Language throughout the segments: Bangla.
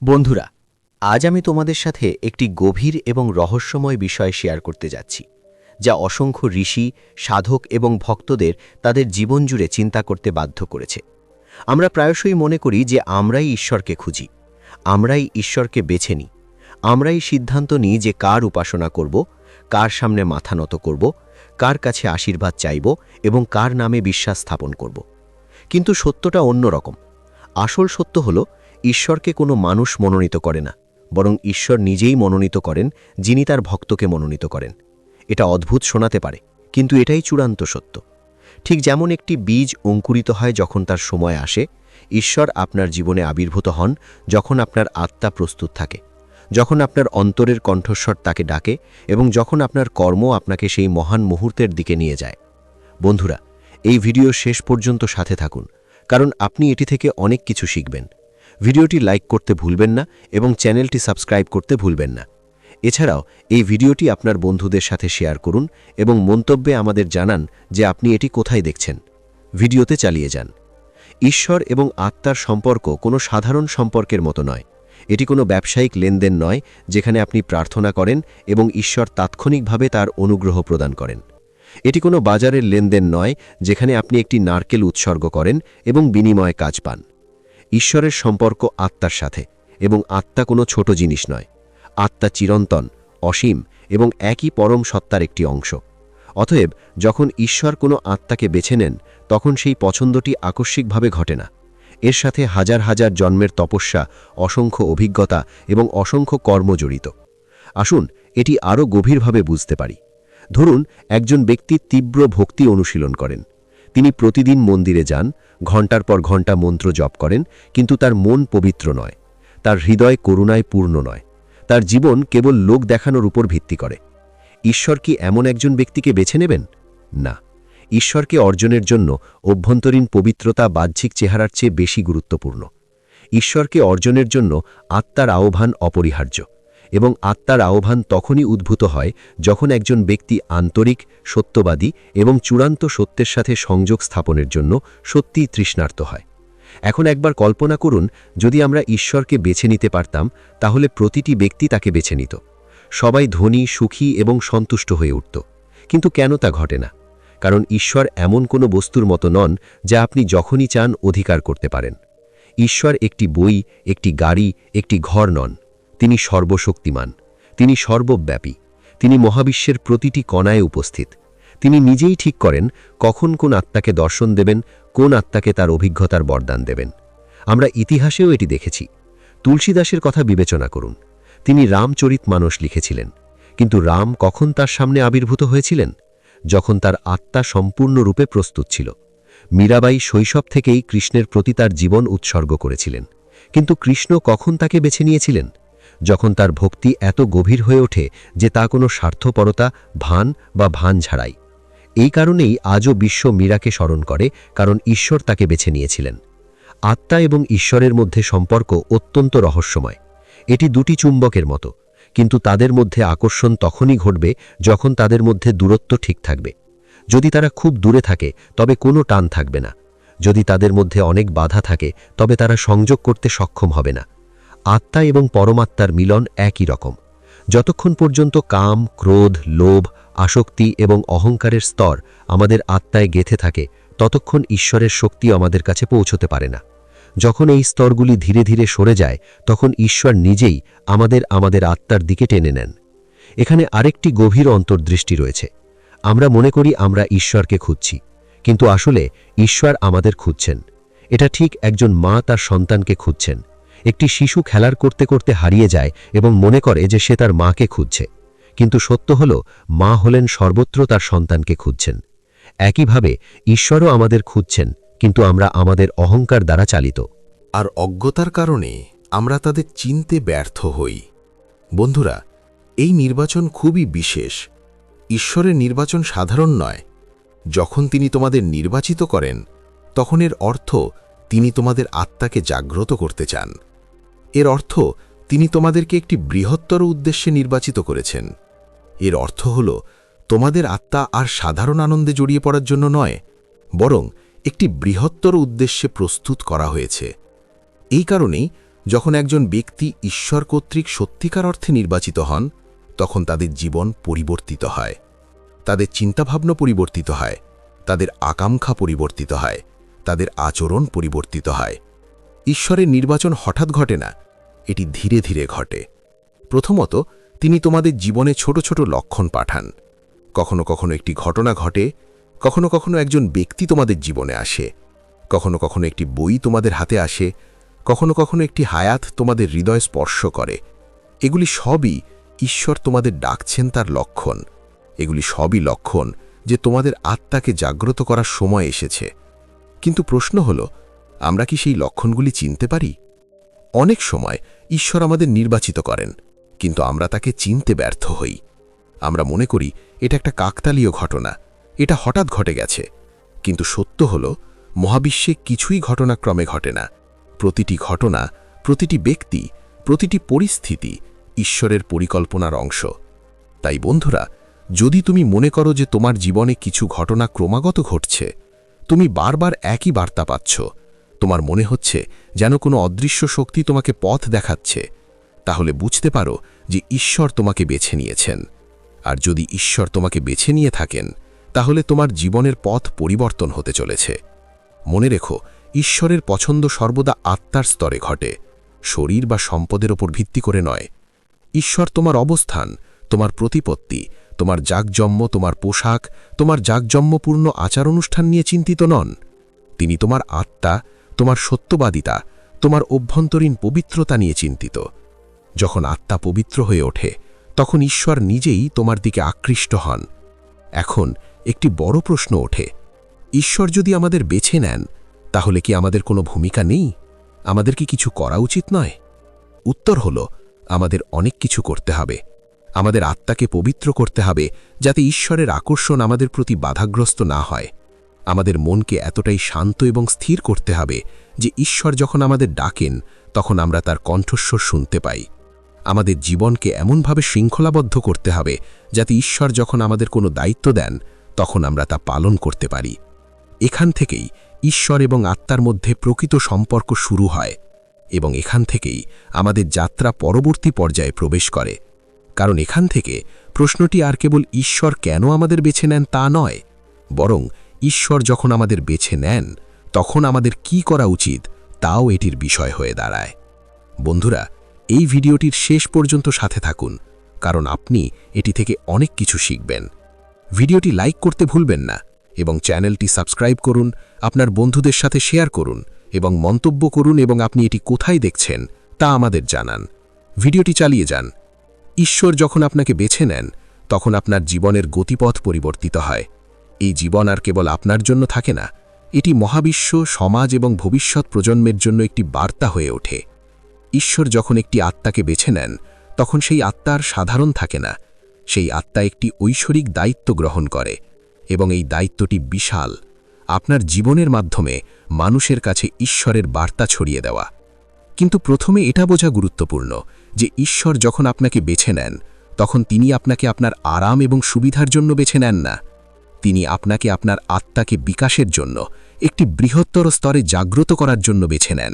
বন্ধুরা, আজ আমি তোমাদের সাথে একটি গভীর এবং রহস্যময় বিষয় শেয়ার করতে যাচ্ছি, যা অসংখ্য ঋষি, সাধক এবং ভক্তদের তাদের জীবন জুড়ে চিন্তা করতে বাধ্য করেছে। আমরা প্রায়শই মনে করি যে আমরাই ঈশ্বরকে খুঁজি, আমরাই ঈশ্বরকে বেছে নিই, আমরাই সিদ্ধান্ত নিই যে কার উপাসনা করব, কার সামনে মাথা নত করব, কার কাছে আশীর্বাদ চাইব এবং কার নামে বিশ্বাস স্থাপন করব। কিন্তু সত্যটা অন্যরকম। আসল সত্য হল, ঈশ্বরকে কোনো মানুষ মনোনীত করে না, বরং ঈশ্বর নিজেই মনোনীত করেন, যিনি তার ভক্তকে মনোনীত করেন। এটা অদ্ভুত শোনাতে পারে, কিন্তু এটাই চূড়ান্ত সত্য। ঠিক যেমন একটি বীজ অঙ্কুরিত হয় যখন তার সময় আসে, ঈশ্বর আপনার জীবনে আবির্ভূত হন যখন আপনার আত্মা প্রস্তুত থাকে, যখন আপনার অন্তরের কণ্ঠস্বর তাকে ডাকে এবং যখন আপনার কর্ম আপনাকে সেই মহান মুহূর্তের দিকে নিয়ে যায়। বন্ধুরা, এই ভিডিও শেষ পর্যন্ত সাথে থাকুন, কারণ আপনি এটি থেকে অনেক কিছু শিখবেন। ভিডিওটি লাইক করতে ভুলবেন না এবং চ্যানেলটি সাবস্ক্রাইব করতে ভুলবেন না। এছাড়াও এই ভিডিওটি আপনার বন্ধুদের সাথে শেয়ার করুন এবং মন্তব্যে আমাদের জানান যে আপনি এটি কোথায় দেখছেন। ভিডিওতে চালিয়ে যান। ঈশ্বর এবং আত্মার সম্পর্ক কোনো সাধারণ সম্পর্কের মতো নয়। এটি কোনো ব্যবসায়িক লেনদেন নয় যেখানে আপনি প্রার্থনা করেন এবং ঈশ্বর তাৎক্ষণিকভাবে তার অনুগ্রহ প্রদান করেন। এটি কোনো বাজারের লেনদেন নয় যেখানে আপনি একটি নারকেল উৎসর্গ করেন এবং বিনিময়ে কাজ পান। ঈশ্বরের সম্পর্ক আত্মার সাথে, এবং আত্মা কোনো ছোট জিনিস নয়। আত্মা চিরন্তন, অসীম এবং একই পরম সত্তার একটি অংশ। অতএব যখন ঈশ্বর কোনো আত্মাকে বেছে নেন, তখন সেই পছন্দটি আকস্মিকভাবে ঘটে না। এর সাথে হাজার হাজার জন্মের তপস্যা, অসংখ্য অভিজ্ঞতা এবং অসংখ্য কর্ম জড়িত। আসুন এটি আরও গভীরভাবে বুঝতে পারি। ধরুন, একজন ব্যক্তি তীব্র ভক্তি অনুশীলন করেন। তিনি প্রতিদিন মন্দিরে যান, ঘণ্টার পর ঘণ্টা মন্ত্র জপ করেন, কিন্তু তার মন পবিত্র নয়, তার হৃদয় করুণায় পূর্ণ নয়, তার জীবন কেবল লোক দেখানোর উপর ভিত্তি করে। ঈশ্বর কি এমন একজন ব্যক্তিকে বেছে নেবেন? না। ঈশ্বরকে অর্জনের জন্য অভ্যন্তরীণ পবিত্রতা বাহ্যিক চেহারার চেয়ে বেশি গুরুত্বপূর্ণ। ঈশ্বরকে অর্জনের জন্য আত্মার আহ্বান অপরিহার্য, এবং আত্মার আহ্বান তখনই উদ্ভূত হয় যখন একজন ব্যক্তি আন্তরিক, সত্যবাদী এবং চূড়ান্ত সত্যের সাথে সংযোগ স্থাপনের জন্য সত্যিই তৃষ্ণার্ত হয়। এখন একবার কল্পনা করুন, যদি আমরা ঈশ্বরকে বেছে নিতে পারতাম, তাহলে প্রতিটি ব্যক্তি তাকে বেছে নিত। সবাই ধনী, সুখী এবং সন্তুষ্ট হয়ে উঠত। কিন্তু কেন তা ঘটে না? কারণ ঈশ্বর এমন কোনো বস্তুর মতো নন যা আপনি যখনই চান অধিকার করতে পারেন। ঈশ্বর একটি বই, একটি গাড়ি, একটি ঘর নন। তিনি সর্বশক্তিমান, তিনি সর্বব্যাপী, তিনি মহাবিশ্বের প্রতিটি কণায় উপস্থিত। তিনি নিজেই ঠিক করেন কখন কোন আত্মাকে দর্শন দেবেন, কোন আত্মাকে তার অভিজ্ঞতার বরদান দেবেন। আমরা ইতিহাসেও এটি দেখেছি। তুলসীদাসের কথা বিবেচনা করুন। তিনি রামচরিতমানস লিখেছিলেন, কিন্তু রাম কখন তার সামনে আবির্ভূত হয়েছিলেন? যখন তার আত্মা সম্পূর্ণরূপে প্রস্তুত ছিল। মীরাবাই শৈশব থেকেই কৃষ্ণের প্রতি তার জীবন উৎসর্গ করেছিলেন, কিন্তু কৃষ্ণ কখন তাকে বেছে নিয়েছিলেন? যখন তার ভক্তি এত গভীর হয়ে ওঠে যে তা কোনো স্বার্থপরতা, ভান বা ভান ছাড়াই। এই কারণেই আজও বিশ্ব মীরাকে স্মরণ করে, কারণ ঈশ্বর তাকে বেছে নিয়েছিলেন। আত্মা এবং ঈশ্বরের মধ্যে সম্পর্ক অত্যন্ত রহস্যময়। এটি দুটি চুম্বকের মতো, কিন্তু তাদের মধ্যে আকর্ষণ তখনই ঘটবে যখন তাদের মধ্যে দূরত্ব ঠিক থাকবে। যদি তারা খুব দূরে থাকে, তবে কোনো টান থাকবে না। যদি তাদের মধ্যে অনেক বাধা থাকে, তবে তারা সংযোগ করতে সক্ষম হবে না। আত্মা এবং পরমাত্মার মিলন একই রকম। যতক্ষণ পর্যন্ত কাম, ক্রোধ, লোভ, আসক্তি এবং অহংকারের স্তর আমাদের আত্মায় গেঁথে থাকে, ততক্ষণ ঈশ্বরের শক্তি আমাদের কাছে পৌঁছতে পারে না। যখন এই স্তরগুলি ধীরে ধীরে সরে যায়, তখন ঈশ্বর নিজেই আমাদের আত্মার দিকে টেনে নেন। এখানে আরেকটি গভীর অন্তর্দৃষ্টি রয়েছে। আমরা মনে করি আমরা ঈশ্বরকে খুঁজছি, কিন্তু আসলে ঈশ্বর আমাদের খুঁজছেন। এটা ঠিক একজন মা তার সন্তানকে খুঁজছেন। একটি শিশু খেলার করতে করতে হারিয়ে যায় এবং মনে করে যে সে তার মাকে খুঁজছে, কিন্তু সত্য হল, মা হলেন সর্বত্র তার সন্তানকে খুঁজছেন। একইভাবে ঈশ্বরও আমাদের খুঁজছেন, কিন্তু আমরা আমাদের অহংকার দ্বারা চালিত আর অজ্ঞতার কারণে আমরা তাদের চিনতে ব্যর্থ হই। বন্ধুরা, এই নির্বাচন খুবই বিশেষ। ঈশ্বরের নির্বাচন সাধারণ নয়। যখন তিনি তোমাদের নির্বাচিত করেন, তখন এর অর্থ তিনি তোমাদের আত্মাকে জাগ্রত করতে চান। এর অর্থ তিনি তোমাদেরকে একটি বৃহত্তর উদ্দেশ্যে নির্বাচিত করেছেন। এর অর্থ হল, তোমাদের আত্মা আর সাধারণ আনন্দে জড়িয়ে পড়ার জন্য নয়, বরং একটি বৃহত্তর উদ্দেশ্যে প্রস্তুত করা হয়েছে। এই কারণেই যখন একজন ব্যক্তি ঈশ্বর কর্তৃক সত্যিকার অর্থে নির্বাচিত হন তখন তাদের জীবন পরিবর্তিত হয়, তাদের চিন্তাভাবনা পরিবর্তিত হয়, তাদের আকাঙ্ক্ষা পরিবর্তিত হয়, তাদের আচরণ পরিবর্তিত হয়। ঈশ্বরের নির্বাচন হঠাৎ ঘটে না, এটি ধীরে ধীরে ঘটে। প্রথমত, তিনি তোমাদের জীবনে ছোট ছোট লক্ষণ পাঠান। কখনো কখনো একটি ঘটনা ঘটে, কখনো কখনো একজন ব্যক্তি তোমাদের জীবনে আসে, কখনো কখনো একটি বই তোমাদের হাতে আসে, কখনো কখনো একটি হায়াত তোমাদের হৃদয় স্পর্শ করে। এগুলি সবই ঈশ্বর তোমাদের ডাকছেন তার লক্ষণ। এগুলি সবই লক্ষণ যে তোমাদের আত্মাকে জাগ্রত করার সময় এসেছে। কিন্তু প্রশ্ন হল, আমরা কি সেই লক্ষণগুলি চিনতে পারি? অনেক সময় ঈশ্বর আমাদের নির্বাচিত করেন, কিন্তু আমরা তাকে চিনতে ব্যর্থ হই। আমরা মনে করি এটা একটা কাকতালীয় ঘটনা, এটা হঠাৎ ঘটে গেছে। কিন্তু সত্য হল, মহাবিশ্বে কিছুই ঘটনাক্রমে ঘটে না। প্রতিটি ঘটনা, প্রতিটি ব্যক্তি, প্রতিটি পরিস্থিতি ঈশ্বরের পরিকল্পনার অংশ। তাই বন্ধুরা, যদি তুমি মনে করো যে তোমার জীবনে কিছু ঘটনা ক্রমাগত ঘটছে, তুমি বারবার একই বার্তা পাচ্ছ, তোমার মনে হচ্ছে যেন কোনো অদৃশ্য শক্তি তোমাকে পথ দেখাচ্ছে, তাহলে বুঝতে পারো যে ঈশ্বর তোমাকে বেছে নিয়েছেন। আর যদি ঈশ্বর তোমাকে বেছে নিয়ে থাকেন, তাহলে তোমার জীবনের পথ পরিবর্তন হতে চলেছে। মনে রেখো, ঈশ্বরের পছন্দ সর্বদা আত্মার স্তরে ঘটে, শরীর বা সম্পদের ওপর ভিত্তি করে নয়। ঈশ্বর তোমার অবস্থান, তোমার প্রতিপত্তি, তোমার জাকজম্ম, তোমার পোশাক, তোমার জাকজম্মপূর্ণ আচার অনুষ্ঠান নিয়ে চিন্তিত নন। তিনি তোমার আত্মা, তোমার সত্যবাদিতা, তোমার অভ্যন্তরীণ পবিত্রতা নিয়ে চিন্তিত। যখন আত্মা পবিত্র হয়ে ওঠে, তখন ঈশ্বর নিজেই তোমার দিকে আকৃষ্ট হন। এখন একটি বড় প্রশ্ন ওঠে, ঈশ্বর যদি আমাদের বেছে নেন, তাহলে কি আমাদের কোনো ভূমিকা নেই? আমাদের কি কিছু করা উচিত নয়? উত্তর হল, আমাদের অনেক কিছু করতে হবে। আমাদের আত্মাকে পবিত্র করতে হবে, যাতে ঈশ্বরের আকর্ষণ আমাদের প্রতি বাধাগ্রস্ত না হয়। আমাদের মনকে এতটাই শান্ত এবং স্থির করতে হবে যে ঈশ্বর যখন আমাদের ডাকেন, তখন আমরা তার কণ্ঠস্বর শুনতে পাই। আমাদের জীবনকে এমনভাবে শৃঙ্খলাবদ্ধ করতে হবে যাতে ঈশ্বর যখন আমাদের কোনো দায়িত্ব দেন, তখন আমরা তা পালন করতে পারি। এখান থেকেই ঈশ্বর এবং আত্মার মধ্যে প্রকৃত সম্পর্ক শুরু হয়, এবং এখান থেকেই আমাদের যাত্রা পরবর্তী পর্যায়ে প্রবেশ করে। কারণ এখান থেকে প্রশ্নটি আর কেবল ঈশ্বর কেন আমাদের বেছে নেন তা নয়, বরং ঈশ্বর যখন আমাদের বেছে নেন, তখন আমাদের কি করা উচিত তাও এটির বিষয় হয়ে দাঁড়ায়। বন্ধুরা, এই ভিডিওটির শেষ পর্যন্ত সাথে থাকুন, কারণ আপনি এটি থেকে অনেক কিছু শিখবেন। ভিডিওটি লাইক করতে ভুলবেন না এবং চ্যানেলটি সাবস্ক্রাইব করুন, আপনার বন্ধুদের সাথে শেয়ার করুন এবং মন্তব্য করুন, এবং আপনি এটি কোথায় দেখছেন তা আমাদের জানান। ভিডিওটি চালিয়ে যান। ঈশ্বর যখন আপনাকে বেছে নেন, তখন আপনার জীবনের গতিপথ পরিবর্তিত হয়। এই জীবন আর কেবল আপনার জন্য থাকে না, এটি মহাবিশ্ব, সমাজ এবং ভবিষ্যৎ প্রজন্মের জন্য একটি বার্তা হয়ে ওঠে। ঈশ্বর যখন একটি আত্মাকে বেছে নেন, তখন সেই আত্মার সাধারণ থাকে না, সেই আত্মা একটি ঐশ্বরিক দায়িত্ব গ্রহণ করে, এবং এই দায়িত্বটি বিশাল। আপনার জীবনের মাধ্যমে মানুষের কাছে ঈশ্বরের বার্তা ছড়িয়ে দেওয়া। কিন্তু প্রথমে এটা বোঝা গুরুত্বপূর্ণ যে ঈশ্বর যখন আপনাকে বেছে নেন, তখন তিনি আপনাকে আপনার আরাম এবং সুবিধার জন্য বেছে নেন না। তিনি আপনাকে আপনার আত্মাকে বিকাশের জন্য, একটি বৃহত্তর স্তরে জাগ্রত করার জন্য বেছে নেন,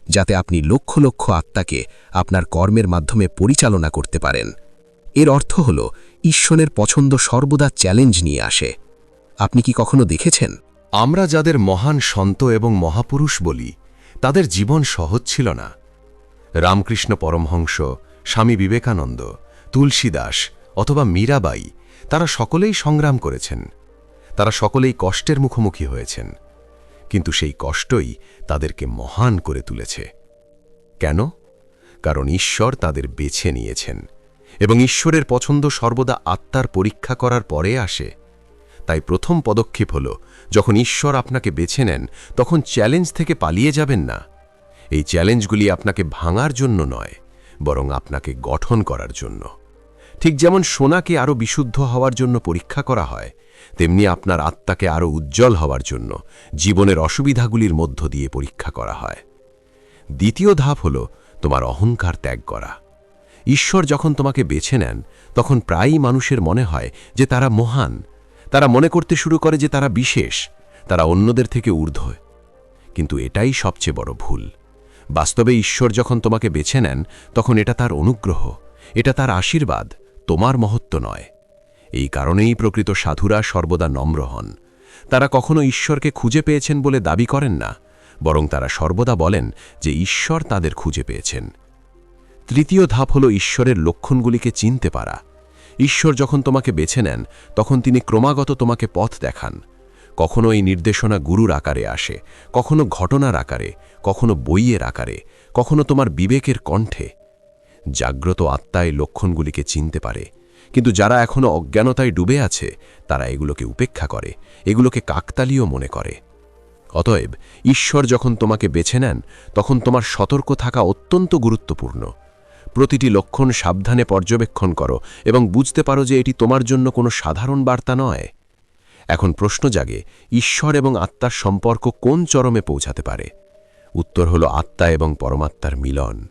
যাতে আপনি লক্ষ লক্ষ আত্মাকে আপনার কর্মের মাধ্যমে পরিচালনা করতে পারেন। এর অর্থ হল, ঈশ্বরের পছন্দ সর্বদা চ্যালেঞ্জ নিয়ে আসে। আপনি কি কখনো দেখেছেন, আমরা যাদের মহান সন্ত এবং মহাপুরুষ বলি, তাদের জীবন সহজ ছিল না। রামকৃষ্ণ পরমহংস, স্বামী বিবেকানন্দ, তুলসীদাস অথবা মীরাবাই, তারা সকলেই সংগ্রাম করেছেন, তারা সকলেই কষ্টের মুখোমুখি হয়েছেন, কিন্তু সেই কষ্টই তাদেরকে মহান করে তুলেছে। কেন? কারণ ঈশ্বর তাদের বেছে নিয়েছেন, এবং ঈশ্বরের পছন্দ সর্বদা আত্মার পরীক্ষা করার পরে আসে। তাই প্রথম পদক্ষেপ হল, যখন ঈশ্বর আপনাকে বেছে নেন, তখন চ্যালেঞ্জ থেকে পালিয়ে যাবেন না। এই চ্যালেঞ্জগুলি আপনাকে ভাঙার জন্য নয়, বরং আপনাকে গঠন করার জন্য। ঠিক যেমন সোনাকে আরও বিশুদ্ধ হওয়ার জন্য পরীক্ষা করা হয়, তেমনি আপনার আত্মাকে আরও উজ্জ্বল হওয়ার জন্য জীবনের অসুবিধাগুলির মধ্য দিয়ে পরীক্ষা করা হয়। দ্বিতীয় ধাপ হল তোমার অহংকার ত্যাগ করা। ঈশ্বর যখন তোমাকে বেছে নেন, তখন প্রায়ই মানুষের মনে হয় যে তারা মহান। তারা মনে করতে শুরু করে যে তারা বিশেষ, তারা অন্যদের থেকে ঊর্ধ্ব। কিন্তু এটাই সবচেয়ে বড় ভুল। বাস্তবে ঈশ্বর যখন তোমাকে বেছে নেন তখন এটা তার অনুগ্রহ, এটা তার আশীর্বাদ, তোমার মহত্ব নয়। এই কারণেই প্রকৃত সাধুরা সর্বদা নম্র হন। তারা কখনো ঈশ্বরকে খুঁজে পেয়েছেন বলে দাবি করেন না, বরং তারা সর্বদা বলেন যে ঈশ্বর তাদের খুঁজে পেয়েছেন। তৃতীয় ধাপ হল ঈশ্বরের লক্ষণগুলিকে চিনতে পারা। ঈশ্বর যখন তোমাকে বেছে নেন তখন তিনি ক্রমাগত তোমাকে পথ দেখান। কখনো এই নির্দেশনা গুরুর আকারে আসে, কখনো ঘটনার আকারে, কখনো বইয়ের আকারে, কখনো তোমার বিবেকের কণ্ঠে। জাগ্রত আত্মা এই লক্ষণগুলিকে চিনতে পারে, কিন্তু যারা এখনো অজ্ঞানতায় ডুবে আছে তারা এগুলোকে উপেক্ষা করে, এগুলোকে কাকতালীয় মনে করে। অতএব ঈশ্বর যখন তোমাকে বেছে নেন তখন তোমার সতর্ক থাকা অত্যন্ত গুরুত্বপূর্ণ। প্রতিটি লক্ষণ সাবধানে পর্যবেক্ষণ করো এবং বুঝতে পারো যে এটি তোমার জন্য কোনো সাধারণ বার্তা নয়। এখন প্রশ্ন জাগে, ঈশ্বর এবং আত্মার সম্পর্ক কোন চরমে পৌঁছাতে পারে? উত্তর হল আত্মা এবং পরমাত্মার মিলন।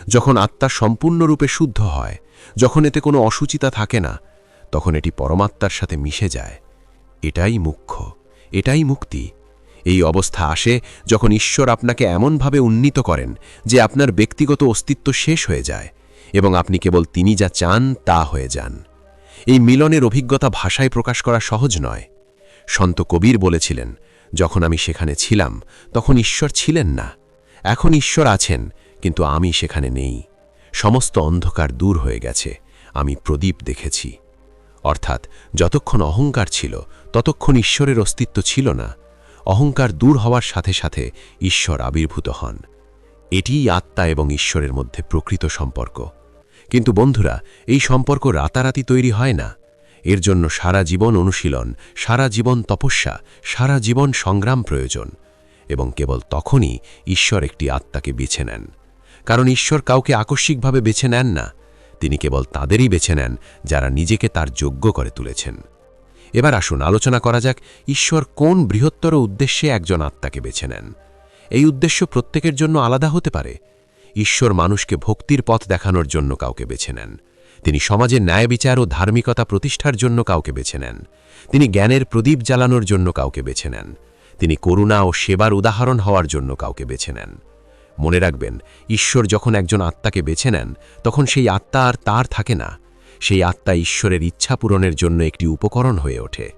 যখন আত্মা সম্পূর্ণরূপে শুদ্ধ হয়, যখন এতে কোনো অসুচিতা থাকে না, তখন এটি পরমাত্মার সাথে মিশে যায়। এটাই মুখ্য, এটাই মুক্তি। এই অবস্থা আসে যখন ঈশ্বর আপনাকে এমনভাবে উন্নীত করেন যে আপনার ব্যক্তিগত অস্তিত্ব শেষ হয়ে যায় এবং আপনি কেবল তিনি যা চান তা হয়ে যান। এই মিলনের অভিজ্ঞতা ভাষায় প্রকাশ করা সহজ নয়। সন্ত কবীর বলেছিলেন, যখন আমি সেখানে ছিলাম তখন ঈশ্বর ছিলেন না, এখন ঈশ্বর আছেন কিন্তু আমি সেখানে নেই। সমস্ত অন্ধকার দূর হয়ে গেছে, আমি প্রদীপ দেখেছি। অর্থাৎ যতক্ষণ অহংকার ছিল ততক্ষণ ঈশ্বরের অস্তিত্ব ছিল না। অহংকার দূর হওয়ার সাথে সাথে ঈশ্বর আবির্ভূত হন। এটিই আত্মা এবং ঈশ্বরের মধ্যে প্রকৃত সম্পর্ক। কিন্তু বন্ধুরা, এই সম্পর্ক রাতারাতি তৈরি হয় না। এর জন্য সারা জীবন অনুশীলন, সারা জীবন তপস্যা, সারা জীবন সংগ্রাম প্রয়োজন। এবং কেবল তখনই ঈশ্বর একটি আত্মাকে বেছে নেন। কারণ ঈশ্বর কাউকে আকস্মিকভাবে বেছে নেন না, তিনি কেবল তাদেরই বেছে নেন যারা নিজেকে তার যোগ্য করে তুলেছেন। এবার আসুন আলোচনা করা যাক ঈশ্বর কোন বৃহত্তর উদ্দেশ্যে একজন আত্মাকে বেছে নেন। এই উদ্দেশ্য প্রত্যেকের জন্য আলাদা হতে পারে। ঈশ্বর মানুষকে ভক্তির পথ দেখানোর জন্য কাউকে বেছে নেন। তিনি সমাজে ন্যায় বিচার ও ধার্মিকতা প্রতিষ্ঠার জন্য কাউকে বেছে নেন। তিনি জ্ঞানের প্রদীপ জ্বালানোর জন্য কাউকে বেছে নেন। তিনি করুণা ও সেবার উদাহরণ হওয়ার জন্য কাউকে বেছে নেন। মনে রাখবেন, ঈশ্বর যখন একজন আত্মাকে বেছে নেন তখন সেই আত্মা আর তার থাকে না। সেই আত্মা ঈশ্বরের ইচ্ছা পূরণের জন্য একটি উপকরণ হয়ে ওঠে।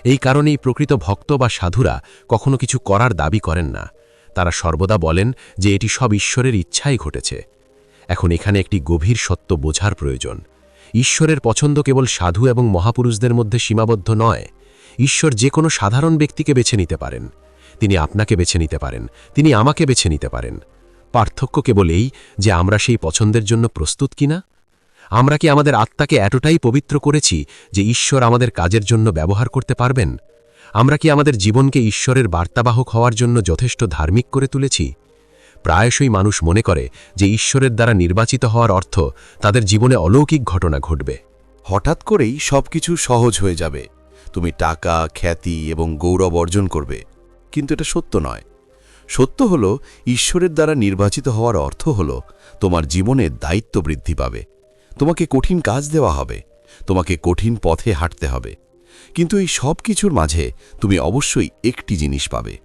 এই কারণেই প্রকৃত ভক্ত বা সাধুরা কখনো কিছু করার দাবি করেন না। তারা সর্বদা বলেন যে এটি সব ঈশ্বরের ইচ্ছাই ঘটেছে। এখন এখানে একটি গভীর সত্য বোঝার প্রয়োজন। ঈশ্বরের পছন্দ কেবল সাধু এবং মহাপুরুষদের মধ্যে সীমাবদ্ধ নয়। ঈশ্বর যে কোনো সাধারণ ব্যক্তিকে বেছে নিতে পারেন। তিনি আপনাকে বেছে নিতে পারেন, তিনি আমাকে বেছে নিতে পারেন। পার্থক্য কেবল এই যে আমরা সেই পছন্দের জন্য প্রস্তুত কিনা। আমরা কি আমাদের আত্মাকে এতটাই পবিত্র করেছি যে ঈশ্বর আমাদের কাজের জন্য ব্যবহার করতে পারবেন? আমরা কি আমাদের জীবনকে ঈশ্বরের বার্তাবাহক হওয়ার জন্য যথেষ্ট ধার্মিক করে তুলেছি? প্রায়শই মানুষ মনে করে যে ঈশ্বরের দ্বারা নির্বাচিত হওয়ার অর্থ তাদের জীবনে অলৌকিক ঘটনা ঘটবে। হঠাৎ করেই সবকিছু সহজ হয়ে যাবে, তুমি টাকা, খ্যাতি এবং গৌরব অর্জন করবে। কিন্তু এটা সত্য নয়। সত্য হল, ঈশ্বরের দ্বারা নির্বাচিত হওয়ার অর্থ হল তোমার জীবনে দায়িত্ব বৃদ্ধি পাবে, তোমাকে কঠিন কাজ দেওয়া হবে, তোমাকে কঠিন পথে হাঁটতে হবে। কিন্তু এই সব কিছুর মাঝে তুমি অবশ্যই একটি জিনিস পাবে,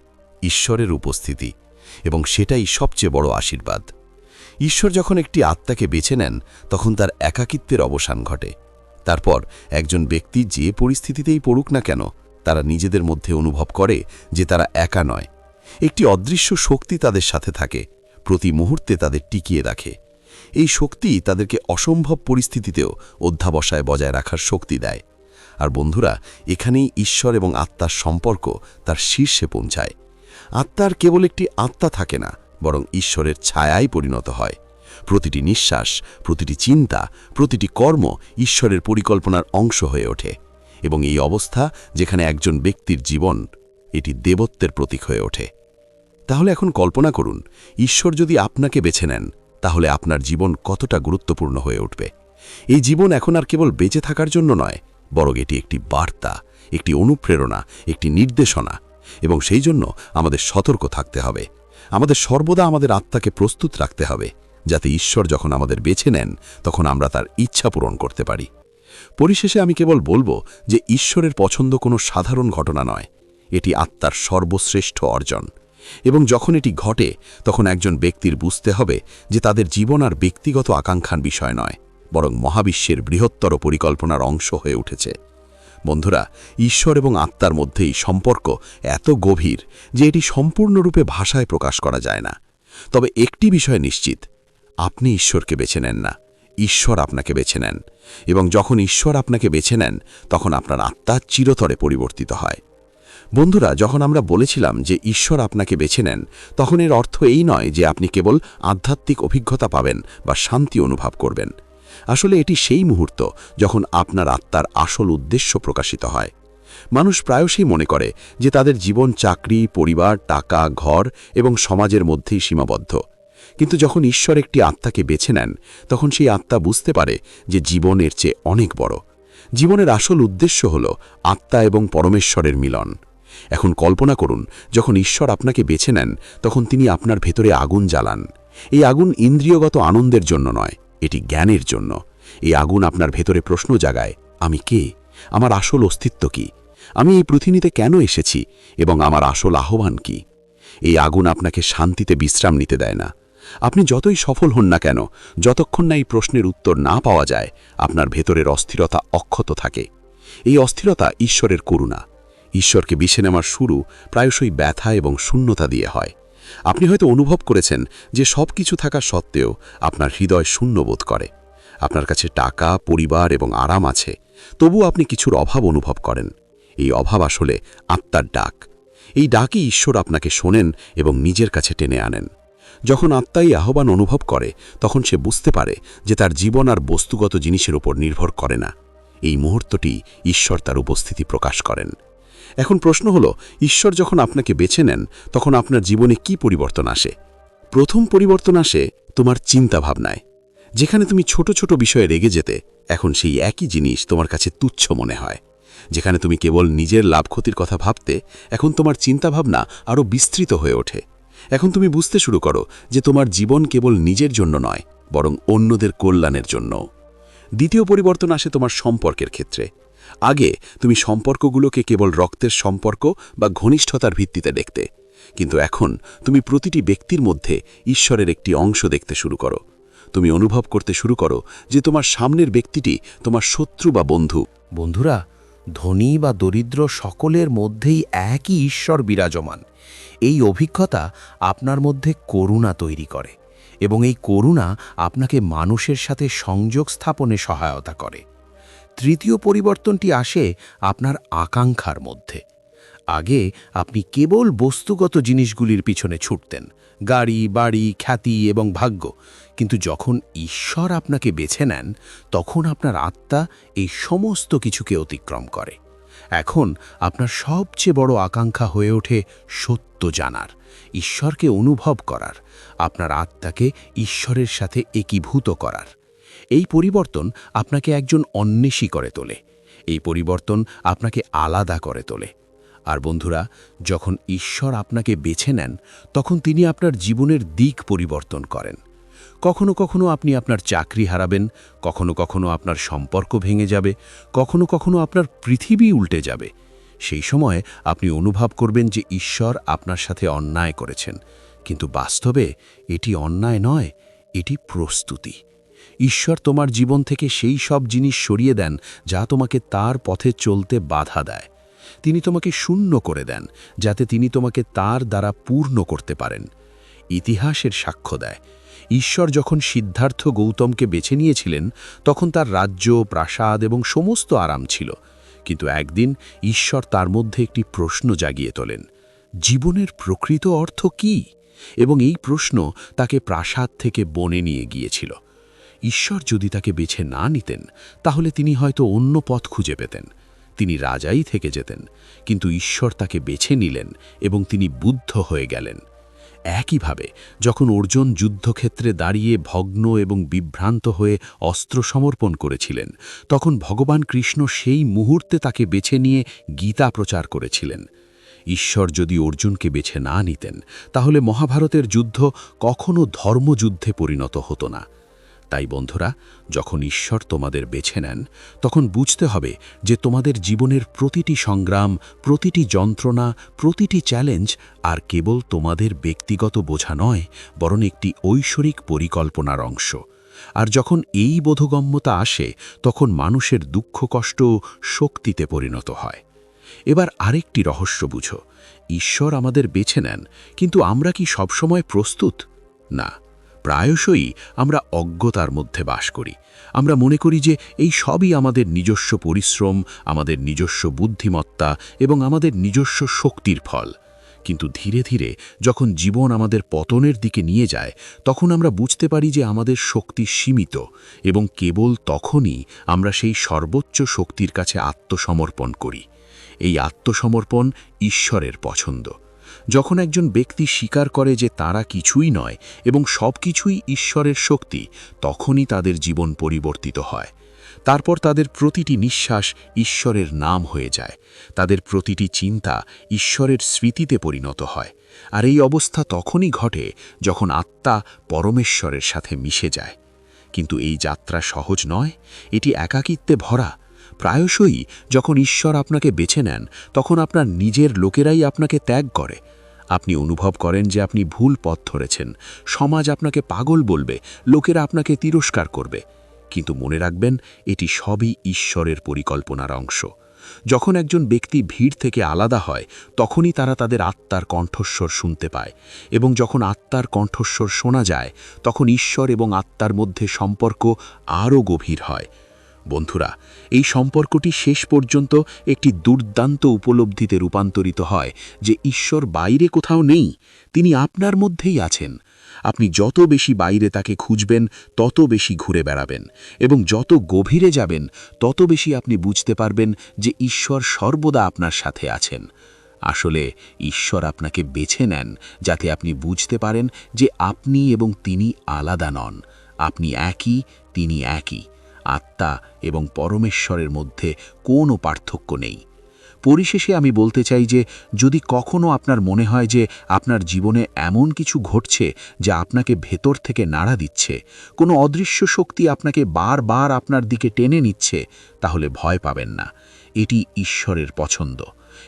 ঈশ্বরের উপস্থিতি, এবং সেটাই সবচেয়ে বড় আশীর্বাদ। ঈশ্বর যখন একটি আত্মাকে বেছে নেন তখন তার একাকিত্বের অবসান ঘটে। তারপর একজন ব্যক্তি যে পরিস্থিতিতেই পড়ুক না কেন, তারা নিজেদের মধ্যে অনুভব করে যে তারা একা নয়। একটি অদৃশ্য শক্তি তাদের সাথে থাকে, প্রতি মুহূর্তে তাদের টিকিয়ে রাখে। এই শক্তি তাদেরকে অসম্ভব পরিস্থিতিতেও অধ্যাবসায় বজায় রাখার শক্তি দেয়। আর বন্ধুরা, এখানেই ঈশ্বর এবং আত্মার সম্পর্ক তার শীর্ষে পৌঁছায়। আত্মার কেবল একটি আত্মা থাকে না, বরং ঈশ্বরের ছায়ায় পরিণত হয়। প্রতিটি নিঃশ্বাস, প্রতিটি চিন্তা, প্রতিটি কর্ম ঈশ্বরের পরিকল্পনার অংশ হয়ে ওঠে। এবং এই অবস্থা যেখানে একজন ব্যক্তির জীবন এটি দেবত্বের প্রতীক হয়ে ওঠে। তাহলে এখন কল্পনা করুন, ঈশ্বর যদি আপনাকে বেছে নেন, তাহলে আপনার জীবন কতটা গুরুত্বপূর্ণ হয়ে উঠবে। এই জীবন এখন আর কেবল বেঁচে থাকার জন্য নয়, বরং এটি একটি বার্তা, একটি অনুপ্রেরণা, একটি নির্দেশনা। এবং সেই জন্য আমাদের সতর্ক থাকতে হবে। আমাদের সর্বদা আমাদের আত্মাকে প্রস্তুত রাখতে হবে, যাতে ঈশ্বর যখন আমাদের বেছে নেন তখন আমরা তার ইচ্ছা পূরণ করতে পারি। পরিশেষে আমি কেবল বলবো যে ঈশ্বরের পছন্দ কোনো সাধারণ ঘটনা নয়, এটি আত্মার সর্বশ্রেষ্ঠ অর্জন। এবং যখন এটি ঘটে তখন একজন ব্যক্তির বুঝতে হবে যে তাদের জীবন আর ব্যক্তিগত আকাঙ্ক্ষার বিষয় নয়, বরং মহাবিশ্বের বৃহত্তর পরিকল্পনার অংশ হয়ে উঠেছে। বন্ধুরা, ঈশ্বর এবং আত্মার মধ্যেই সম্পর্ক এত গভীর যে এটি সম্পূর্ণরূপে ভাষায় প্রকাশ করা যায় না। তবে একটি বিষয় নিশ্চিত, আপনি ঈশ্বরকে বেছে নেন না, ঈশ্বর আপনাকে বেছে নেন। এবং যখন ঈশ্বর আপনাকে বেছে নেন তখন আপনার আত্মা চিরতরে পরিবর্তিত হয়। বন্ধুরা, যখন আমরা বলেছিলাম যে ঈশ্বর আপনাকে বেছে নেন, তখন এর অর্থ এই নয় যে আপনি কেবল আধ্যাত্মিক অভিজ্ঞতা পাবেন বা শান্তি অনুভব করবেন। আসলে এটি সেই মুহূর্ত যখন আপনার আত্মার আসল উদ্দেশ্য প্রকাশিত হয়। মানুষ প্রায়শই মনে করে যে তাদের জীবন চাকরি, পরিবার, টাকা, ঘর এবং সমাজের মধ্যেই সীমাবদ্ধ। কিন্তু যখন ঈশ্বর একটি আত্মাকে বেছে নেন তখন সেই আত্মা বুঝতে পারে যে জীবন এর চেয়ে অনেক বড়। জীবনের আসল উদ্দেশ্য হল আত্মা এবং পরমেশ্বরের মিলন। এখন কল্পনা করুন, যখন ঈশ্বর আপনাকে বেছে নেন তখন তিনি আপনার ভেতরে আগুন জ্বালান। এই আগুন ইন্দ্রিয়গত আনন্দের জন্য নয়, এটি জ্ঞানের জন্য। এই আগুন আপনার ভেতরে প্রশ্ন জাগায়, আমি কে? আমার আসল অস্তিত্ব কি? আমি এই পৃথিবীতে কেন এসেছি? এবং আমার আসল আহ্বান কি? এই আগুন আপনাকে শান্তিতে বিশ্রাম নিতে দেয় না। আপনি যতই সফল হন না কেন, যতক্ষণ না এই প্রশ্নের উত্তর না পাওয়া যায়, আপনার ভেতরের অস্থিরতা অক্ষত থাকে। এই অস্থিরতা ঈশ্বরের করুণা। ঈশ্বরকে বেছে নেওয়ার শুরু প্রায়শই ব্যথা এবং শূন্যতা দিয়ে হয়। আপনি হয়তো অনুভব করেছেন যে সব কিছু থাকা সত্ত্বেও আপনার হৃদয় শূন্য বোধ করে। আপনার কাছে টাকা, পরিবার এবং আরাম আছে, তবুও আপনি কিছুর অভাব অনুভব করেন। এই অভাব আসলে আত্মার ডাক। এই ডাকই ঈশ্বর আপনাকে শোনেন এবং নিজের কাছে টেনে আনেন। যখন আত্মা এই আহ্বান অনুভব করে তখন সে বুঝতে পারে যে তার জীবন আর বস্তুগত জিনিসের উপর নির্ভর করে না। এই মুহূর্তটি ঈশ্বর তার উপস্থিতি প্রকাশ করেন। এখন প্রশ্ন হলো, ঈশ্বর যখন আপনাকে বেছে নেন তখন আপনার জীবনে কি পরিবর্তন আসে? প্রথম পরিবর্তন আসে তোমার চিন্তাভাবনায়। যেখানে তুমি ছোট ছোট বিষয়ে রেগে যেতে, এখন সেই একই জিনিস তোমার কাছে তুচ্ছ মনে হয়। যেখানে তুমি কেবল নিজের লাভ ক্ষতির কথা ভাবতে, এখন তোমার চিন্তাভাবনা আরও বিস্তৃত হয়ে ওঠে। এখন তুমি বুঝতে শুরু করো যে তোমার জীবন কেবল নিজের জন্য নয়, বরং অন্যদের কল্যাণের জন্য। দ্বিতীয় পরিবর্তন আসে তোমার সম্পর্কের ক্ষেত্রে। আগে তুমি সম্পর্কগুলোকে কেবল রক্তের সম্পর্ক বা ঘনিষ্ঠতার ভিত্তিতে দেখতে, কিন্তু এখন তুমি প্রতিটি ব্যক্তির মধ্যে ঈশ্বরের একটি অংশ দেখতে শুরু করো। তুমি অনুভব করতে শুরু করো যে তোমার সামনের ব্যক্তিটি তোমার শত্রু বা বন্ধু। বন্ধুরা, ধনী বা দরিদ্র সকলের মধ্যেই একই ঈশ্বর বিরাজমান। এই অভিজ্ঞতা আপনার মধ্যে করুণা তৈরি করে এবং এই করুণা আপনাকে মানুষের সাথে সংযোগ স্থাপনে সহায়তা করে। তৃতীয় পরিবর্তনটি আসে আপনার আকাঙ্ক্ষার মধ্যে। আগে আপনি কেবল বস্তুগত জিনিসগুলির পিছনে ছুটতেন, গাড়ি, বাড়ি, খ্যাতি এবং ভাগ্য। কিন্তু যখন ঈশ্বর আপনাকে বেছে নেন তখন আপনার আত্মা এই সমস্ত কিছুকে অতিক্রম করে। এখন আপনার সবচেয়ে বড় আকাঙ্ক্ষা হয়ে ওঠে সত্য জানার, ঈশ্বরকে অনুভব করার, আপনার আত্মাকে ঈশ্বরের সাথে একীভূত করার। এই পরিবর্তন আপনাকে একজন অন্বেষী করে তোলে। এই পরিবর্তন আপনাকে আলাদা করে তোলে। আর বন্ধুরা, যখন ঈশ্বর আপনাকে বেছে নেন তখন তিনি আপনার জীবনের দিক পরিবর্তন করেন। কখনো কখনো আপনি আপনার চাকরি হারাবেন, কখনো কখনো আপনার সম্পর্ক ভেঙে যাবে, কখনো কখনো আপনার পৃথিবী উল্টে যাবে। সেই সময় আপনি অনুভব করবেন যে ঈশ্বর আপনার সাথে অন্যায় করেছেন, কিন্তু বাস্তবে এটি অন্যায় নয়, এটি প্রস্তুতি। ঈশ্বর তোমার জীবন থেকে সেই সব জিনিস সরিয়ে দেন যা তোমাকে তার পথে চলতে বাধা দেয়। তিনি তোমাকে শূন্য করে দেন যাতে তিনি তোমাকে তার দ্বারা পূর্ণ করতে পারেন। ইতিহাসের সাক্ষ্য দেয়, ঈশ্বর যখন সিদ্ধার্থ গৌতমকে বেছে নিয়েছিলেন তখন তার রাজ্য, প্রাসাদ এবং সমস্ত আরাম ছিল। কিন্তু একদিন ঈশ্বর তার মধ্যে একটি প্রশ্ন জাগিয়ে তোলেন, জীবনের প্রকৃত অর্থ কি? এবং এই প্রশ্ন তাকে প্রাসাদ থেকে বনে নিয়ে গিয়েছিল। ঈশ্বর যদি তাকে বেছে না নিতেন তাহলে তিনি হয়তো অন্য পথ খুঁজে পেতেন, তিনি রাজাই থেকে যেতেন। কিন্তু ঈশ্বর তাকে বেছে নিলেন এবং তিনি বুদ্ধ হয়ে গেলেন। একইভাবে যখন অর্জুন যুদ্ধক্ষেত্রে দাঁড়িয়ে ভগ্ন এবং বিভ্রান্ত হয়ে অস্ত্র সমর্পণ করেছিলেন, তখন ভগবান কৃষ্ণ সেই মুহূর্তে তাকে বেছে নিয়ে গীতা প্রচার করেছিলেন। ঈশ্বর যদি অর্জুনকে বেছে না নিতেন তাহলে মহাভারতের যুদ্ধ কখনো ধর্মযুদ্ধে পরিণত হতো না। তাই বন্ধুরা, যখন ঈশ্বর তোমাদের বেছে নেন, তখন বুঝতে হবে যে তোমাদের জীবনের প্রতিটি সংগ্রাম, প্রতিটি যন্ত্রণা, প্রতিটি চ্যালেঞ্জ আর কেবল তোমাদের ব্যক্তিগত বোঝা নয়, বরং একটি ঐশ্বরিক পরিকল্পনার অংশ। আর যখন এই বোধগম্যতা আসে, তখন মানুষের দুঃখ কষ্ট শক্তিতে পরিণত হয়। এবার আরেকটি রহস্য বুঝো, ঈশ্বর আমাদের বেছে নেন, কিন্তু আমরা কি সবসময় প্রস্তুত? না, প্রায়শই আমরা অজ্ঞতার মধ্যে বাস করি। আমরা মনে করি যে এই সবই আমাদের নিজস্ব পরিশ্রম, আমাদের নিজস্ব বুদ্ধিমত্তা এবং আমাদের নিজস্ব শক্তির ফল। কিন্তু ধীরে ধীরে যখন জীবন আমাদের পতনের দিকে নিয়ে যায়, তখন আমরা বুঝতে পারি যে আমাদের শক্তি সীমিত, এবং কেবল তখনই আমরা সেই সর্বোচ্চ শক্তির কাছে আত্মসমর্পণ করি। এই আত্মসমর্পণ ঈশ্বরের পছন্দ। যখন একজন ব্যক্তি স্বীকার করে যে তারা কিছুই নয় এবং সব কিছুই ঈশ্বরের শক্তি, তখনই তাদের জীবন পরিবর্তিত হয়। তারপর তাদের প্রতিটি নিঃশ্বাস ঈশ্বরের নাম হয়ে যায়, তাদের প্রতিটি চিন্তা ঈশ্বরের স্মৃতিতে পরিণত হয়। আর এই অবস্থা তখনই ঘটে যখন আত্মা পরমেশ্বরের সাথে মিশে যায়। কিন্তু এই যাত্রা সহজ নয়, এটি একাকিত্বে ভরা। প্রায়শই যখন ঈশ্বর আপনাকে বেছে নেন, তখন আপনার নিজের লোকেরাই আপনাকে ত্যাগ করে। আপনি অনুভব করেন যে আপনি ভুল পথ ধরেছেন, সমাজ আপনাকে পাগল বলবে, লোকেরা আপনাকে তিরস্কার করবে। কিন্তু মনে রাখবেন, এটি সবই ঈশ্বরের পরিকল্পনার অংশ। যখন একজন ব্যক্তি ভিড় থেকে আলাদা হয়, তখনই তারা তাদের আত্মার কণ্ঠস্বর শুনতে পায়, এবং যখন আত্মার কণ্ঠস্বর শোনা যায়, তখন ঈশ্বর এবং আত্মার মধ্যে সম্পর্ক আরও গভীর হয়। বন্ধুরা, এই সম্পর্কটি শেষ পর্যন্ত একটি দুর্দান্ত উপলব্ধিতে রূপান্তরিত হয় যে ঈশ্বর বাইরে কোথাও নেই, তিনি আপনার মধ্যেই আছেন। আপনি যত বেশি বাইরে তাকে খুঁজবেন, তত বেশি ঘুরে বেড়াবেন, এবং যত গভীরে যাবেন, তত বেশি আপনি বুঝতে পারবেন যে ঈশ্বর সর্বদা আপনার সাথে আছেন। আসলে ঈশ্বর আপনাকে বেছে নেন যাতে আপনি বুঝতে পারেন যে আপনি এবং তিনি আলাদা নন। আপনি একই, তিনি একই। আত্মা এবং পরমেশ্বরের মধ্যে কোনো পার্থক্য নেই। পরিশেষে আমি বলতে চাই যে যদি কখনো আপনার মনে হয় যে আপনার জীবনে এমন কিছু ঘটছে যা আপনাকে ভেতর থেকে নাড়া দিচ্ছে, কোনো অদৃশ্য শক্তি আপনাকে বারবার আপনার দিকে টেনে নিচ্ছে, তাহলে ভয় পাবেন না। এটি ঈশ্বরের পছন্দ।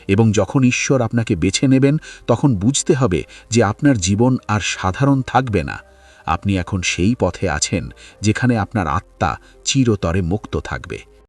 এবং যখন ঈশ্বর আপনাকে বেছে নেবেন, তখন বুঝতে হবে যে আপনার জীবন আর সাধারণ থাকবে না। আপনি এখন সেই পথে আছেন যেখানে আপনার আত্মা চিরতরে মুক্ত থাকবে।